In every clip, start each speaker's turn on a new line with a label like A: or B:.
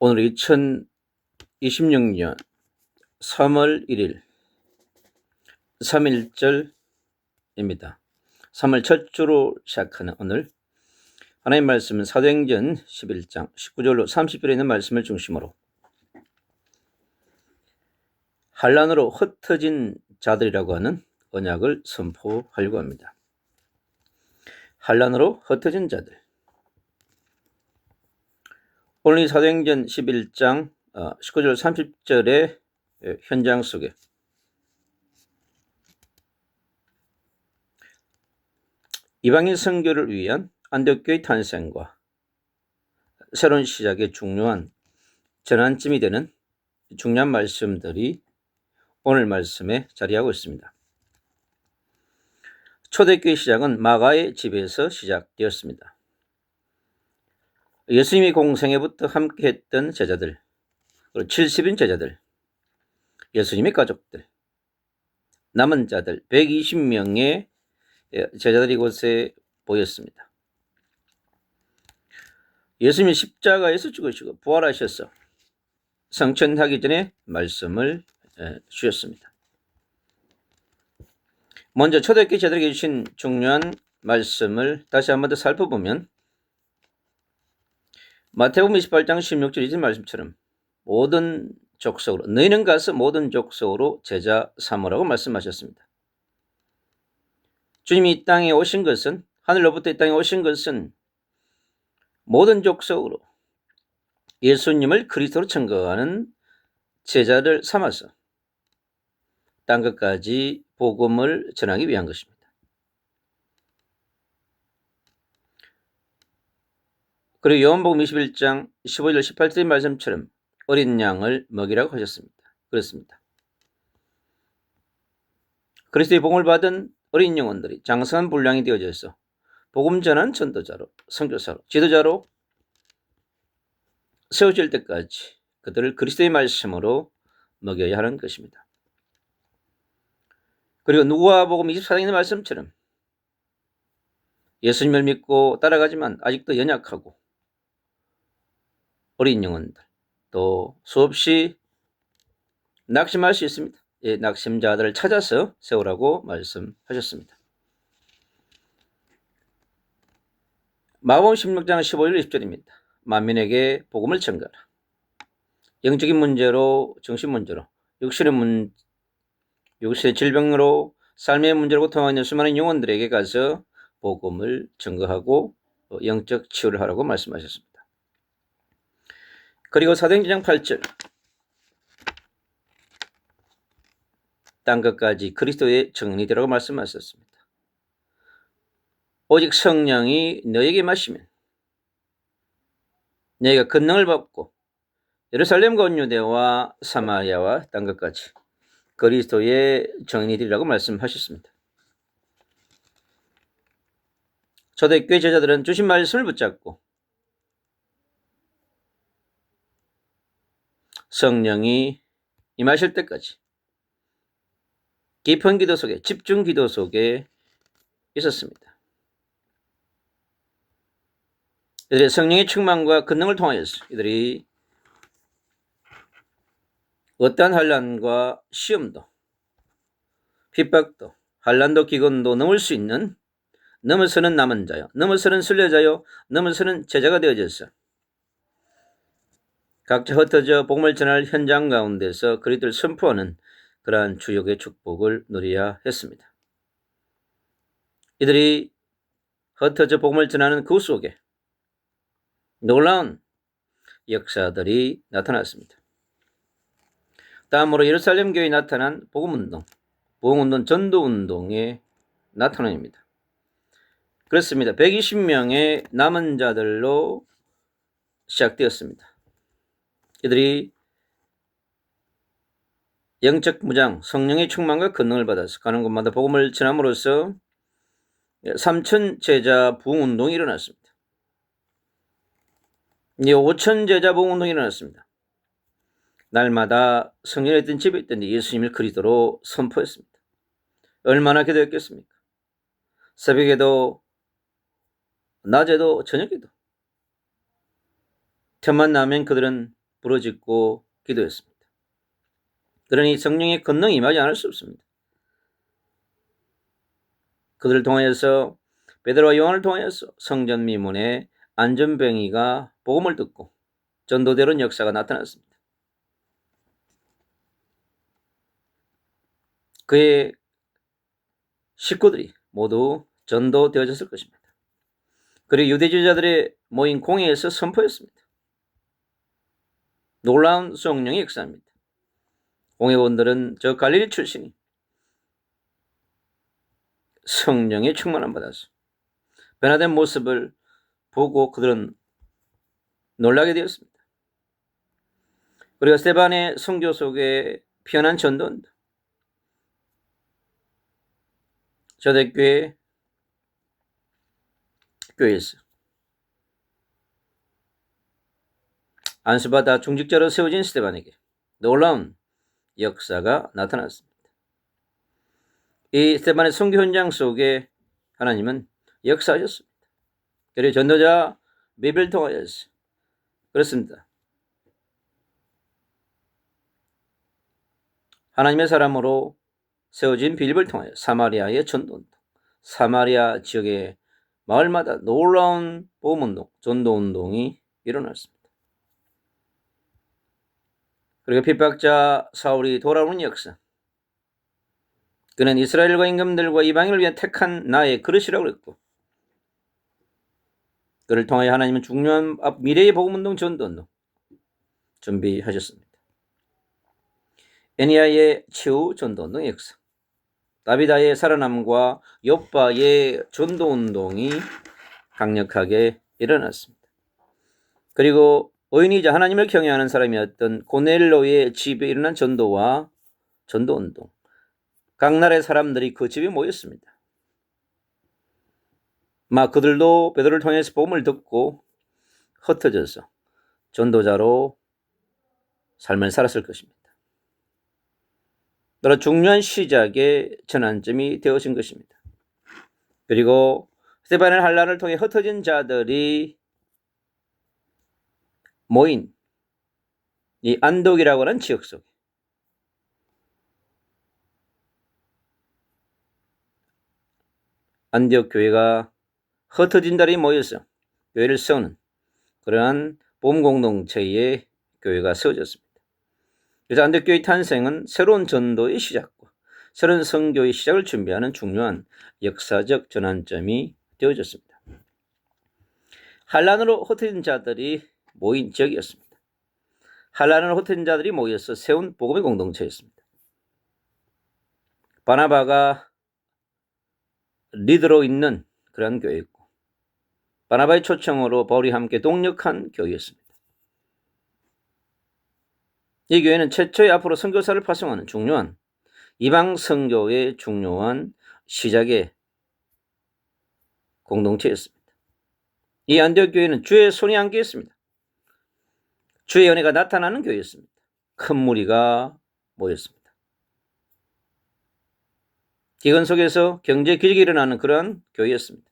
A: 오늘 2026년 3월 1일 3일절입니다. 3월 첫 주로 시작하는 오늘 하나님 말씀은 사도행전 11장 19절로 30절에 있는 말씀을 중심으로 환난으로 흩어진 자들이라고 하는 언약을 선포하려고 합니다. 환난으로 흩어진 자들. 오늘 이 사도행전 11장 19절 30절의 현장 속에 이방인 선교를 위한 안디옥교의 탄생과 새로운 시작의 중요한 전환점이 되는 중요한 말씀들이 오늘 말씀에 자리하고 있습니다. 초대교회 시작은 마가의 집에서 시작되었습니다. 예수님이 공생애부터 함께했던 제자들, 그리고 70인 제자들, 예수님의 가족들, 남은 자들 120명의 제자들이 이곳에 보였습니다. 예수님이 십자가에서 죽으시고 부활하셔서 성천하기 전에 말씀을 주셨습니다. 먼저 초대교회 제자들에게 주신 중요한 말씀을 다시 한번 더 살펴보면 마태복음 28장 16절 이 말씀처럼 모든 족속으로 너희는 가서 모든 족속으로 제자 삼으라고 말씀하셨습니다. 주님이 이 땅에 오신 것은 하늘로부터 이 땅에 오신 것은 모든 족속으로 예수님을 그리스도로 증거하는 제자를 삼아서 땅 끝까지 복음을 전하기 위한 것입니다. 그리고 요한복음 21장 15절 18절의 말씀처럼 어린 양을 먹이라고 하셨습니다. 그렇습니다. 그리스도의 복음을 받은 어린 영혼들이 장성한 분량이 되어져서 복음 전한 전도자로, 선교사로, 지도자로 세워질 때까지 그들을 그리스도의 말씀으로 먹여야 하는 것입니다. 그리고 누가복음 24장의 말씀처럼 예수님을 믿고 따라가지만 아직도 연약하고 어린 영혼들, 또 수없이 낙심할 수 있습니다. 낙심자들을 찾아서 세우라고 말씀하셨습니다. 마가복음 16장 15절 20절입니다. 만민에게 복음을 전가하라. 영적인 문제로, 정신 문제로, 육신의 질병으로, 삶의 문제로 고통하는 수많은 영혼들에게 가서 복음을 전가하고 영적 치유를 하라고 말씀하셨습니다. 그리고 사도행전 8절 땅 끝까지 그리스도의 정리되라고 말씀하셨습니다. 오직 성령이 너에게 마시면 너희가 권능을 받고 예루살렘과 온 유대와 사마리아와 땅 끝까지 그리스도의 정리되리라고 말씀하셨습니다. 초대교회 제자들은 주신 말씀을 붙잡고 성령이 임하실 때까지 깊은 기도 속에, 집중 기도 속에 있었습니다. 이들의 성령의 충만과 권능을 통하여서 이들이 어떠한 환난과 시험도, 핍박도, 환난도 기근도 넘어서는 남은 자요, 넘어서는 순례자요, 넘어서는 제자가 되어져서 각자 흩어져 복음을 전할 현장 가운데서 그리스도를 선포하는 그러한 주역의 축복을 누려야 했습니다. 이들이 흩어져 복음을 전하는 그 속에 놀라운 역사들이 나타났습니다. 다음으로 예루살렘 교회에 나타난 복음운동, 부흥운동, 전도운동의 나타남입니다. 그렇습니다. 120명의 남은 자들로 시작되었습니다. 이들이 영적 무장, 성령의 충만과 권능을 받아서 가는 곳마다 복음을 전함으로써 3천 제자 부흥운동이 일어났습니다. 5천 제자 부흥운동이 일어났습니다. 날마다 성전에 있던 집에 있던 예수님을 그리스도로 선포했습니다. 얼마나 기도했겠습니까? 새벽에도 낮에도 저녁에도 틈만 나면 그들은 부르짖고 기도했습니다. 그러니 성령의 권능이 임하지 않을 수 없습니다. 그들을 통하여서 베드로와 요한을 통하여서 성전 미문에 안전병이가 복음을 듣고 전도되는 역사가 나타났습니다. 그의 식구들이 모두 전도되어졌을 것입니다. 그리고 유대주의자들의 모인 공회에서 선포했습니다. 놀라운 성령의 역사입니다. 공회원들은 저 갈릴리 출신이 성령의 충만함 받아서 변화된 모습을 보고 그들은 놀라게 되었습니다. 그리고 스데반의 선교 속에 피어난 전도운동, 초대교회에서 안수받아 중직자로 세워진 스데반에게 놀라운 역사가 나타났습니다. 이 스데반의 선교 현장 속에 하나님은 역사하셨습니다. 그리고 전도자 미비를 통하여서 그렇습니다. 하나님의 사람으로 세워진 빌립을 통하여 사마리아의 전도운동, 사마리아 지역의 마을마다 놀라운 복음운동, 전도운동이 일어났습니다. 그리고 핍박자 사울이 돌아오는 역사, 그는 이스라엘과 임금들과 이방인을 위한 택한 나의 그릇이라고 그랬고, 그를 통하여 하나님은 중요한 미래의 복음운동, 전도운동 준비하셨습니다. 애니야의 최후 전도운동의 역사, 다비다의 살아남과 욥바의 전도운동이 강력하게 일어났습니다. 그리고 의인이자 하나님을 경외하는 사람이었던 고넬로의 집에 일어난 전도와 전도운동, 각 나라의 사람들이 그 집에 모였습니다. 그들도 베드로를 통해서 복음을 듣고 흩어져서 전도자로 삶을 살았을 것입니다. 여러 중요한 시작의 전환점이 되어진 것입니다. 그리고 스데반의 환란을 통해 흩어진 자들이 모인 이 안독이라고 하는 지역 속에 안디옥 교회가 흩어진 자들이 모여서 교회를 세우는 그러한 복음 공동체의 교회가 세워졌습니다. 그래서 안디옥 교회의 탄생은 새로운 전도의 시작과 새로운 선교의 시작을 준비하는 중요한 역사적 전환점이 되어졌습니다. 환란으로 흩어진 자들이 모인 지역이었습니다. 환란으로 흩어진 자들이 모여서 세운 복음의 공동체였습니다. 바나바가 리더로 있는 그런 교회였고, 바나바의 초청으로 바울이 함께 동력한 교회였습니다. 이 교회는 최초의 앞으로 선교사를 파송하는 중요한 이방 선교의 중요한 시작의 공동체였습니다. 이 안디옥 교회는 주의 손이 함께 있습니다. 주의 은혜가 나타나는 교회였습니다. 큰 무리가 모였습니다. 기근 속에서 경제 기적이 일어나는 그러한 교회였습니다.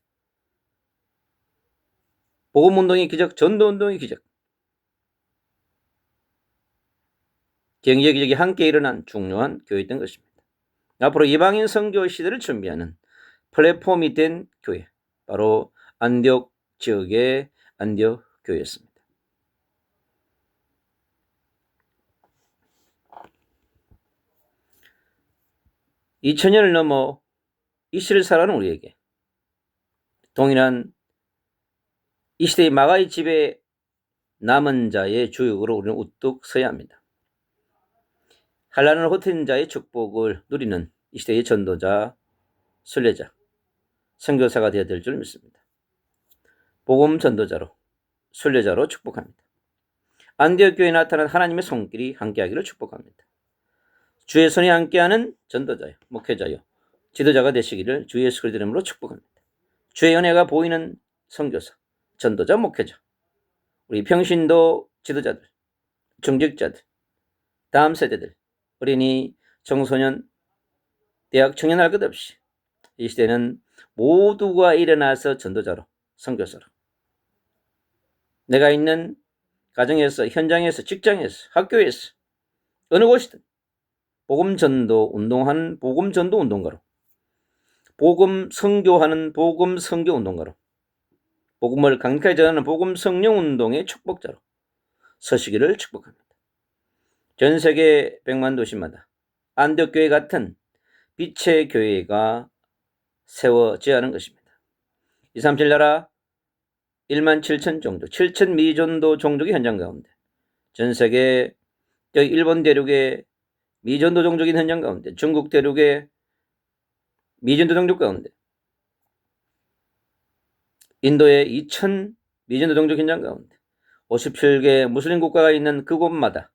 A: 복음운동의 기적, 전도운동의 기적, 경제 기적이 함께 일어난 중요한 교회였던 것입니다. 앞으로 이방인 선교 시대를 준비하는 플랫폼이 된 교회, 바로 안디옥 지역의 안디옥 교회였습니다. (2000년을) 넘어 이 시를 살아가는 우리에게 동일한 이 시대의 마가의 집에 남은 자의 주역으로 우리는 우뚝 서야 합니다. 환란을 흩어진 자의 축복을 누리는 이 시대의 전도자, 순례자, 선교사가 되어야 될 줄 믿습니다. 복음 전도자로, 순례자로 축복합니다. 안디옥 교회에 나타난 하나님의 손길이 함께하기를 축복합니다. 주의 손이 함께하는 전도자요, 목회자요, 지도자가 되시기를 주 예수 그리스도 이름으로 축복합니다. 주의 은혜가 보이는 선교사, 전도자, 목회자, 우리 평신도 지도자들, 중직자들, 다음 세대들, 어린이, 청소년, 대학 청년 할 것 없이 이 시대는 모두가 일어나서 전도자로, 선교사로, 내가 있는 가정에서, 현장에서, 직장에서, 학교에서, 어느 곳이든 복음 전도 운동하는 복음 전도 운동가로, 복음 선교하는 복음 선교 운동가로, 복음을 강력하게 전하는 복음 성령 운동의 축복자로 서시기를 축복합니다. 전 세계 100만 도시마다 안디옥교회 같은 빛의 교회가 세워져야 하는 것입니다. 237 나라 1만 7천 종족, 7천 미전도 종족의 현장 가운데, 전 세계 일본 대륙의 미전도 종족인 현장 가운데, 중국 대륙의 미전도 종족 가운데, 인도의 2천 미전도 종족 현장 가운데, 57개 무슬림 국가가 있는 그곳마다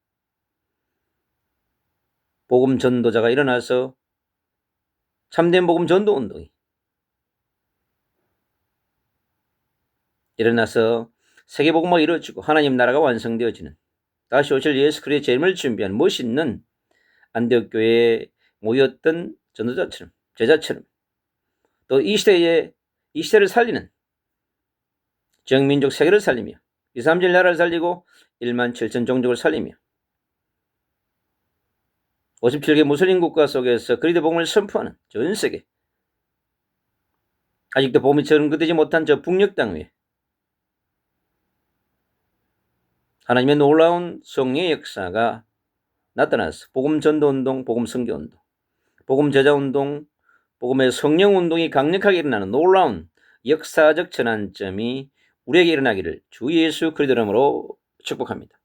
A: 복음 전도자가 일어나서 참된 복음 전도 운동이 일어나서 세계 복음화가 이루어지고 하나님 나라가 완성되어지는, 다시 오실 예수 그리스도의 재림을 준비한 멋있는 안디옥 교회에 모였던 전도자처럼, 제자처럼, 또 이 시대를 살리는 정민족 세계를 살리며 237 나라를 살리고 1만 7천 종족을 살리며 57개 무슬림 국가 속에서 그리스도 복음을 선포하는 전 세계, 아직도 복음이 전거되지 못한 저 북녘 땅 위에 하나님의 놀라운 성령의 역사가 나타나서 복음 전도 운동, 복음 선교 운동, 복음 제자 운동, 복음의 성령 운동이 강력하게 일어나는 놀라운 역사적 전환점이 우리에게 일어나기를 주 예수 그리스도 이름으로 축복합니다.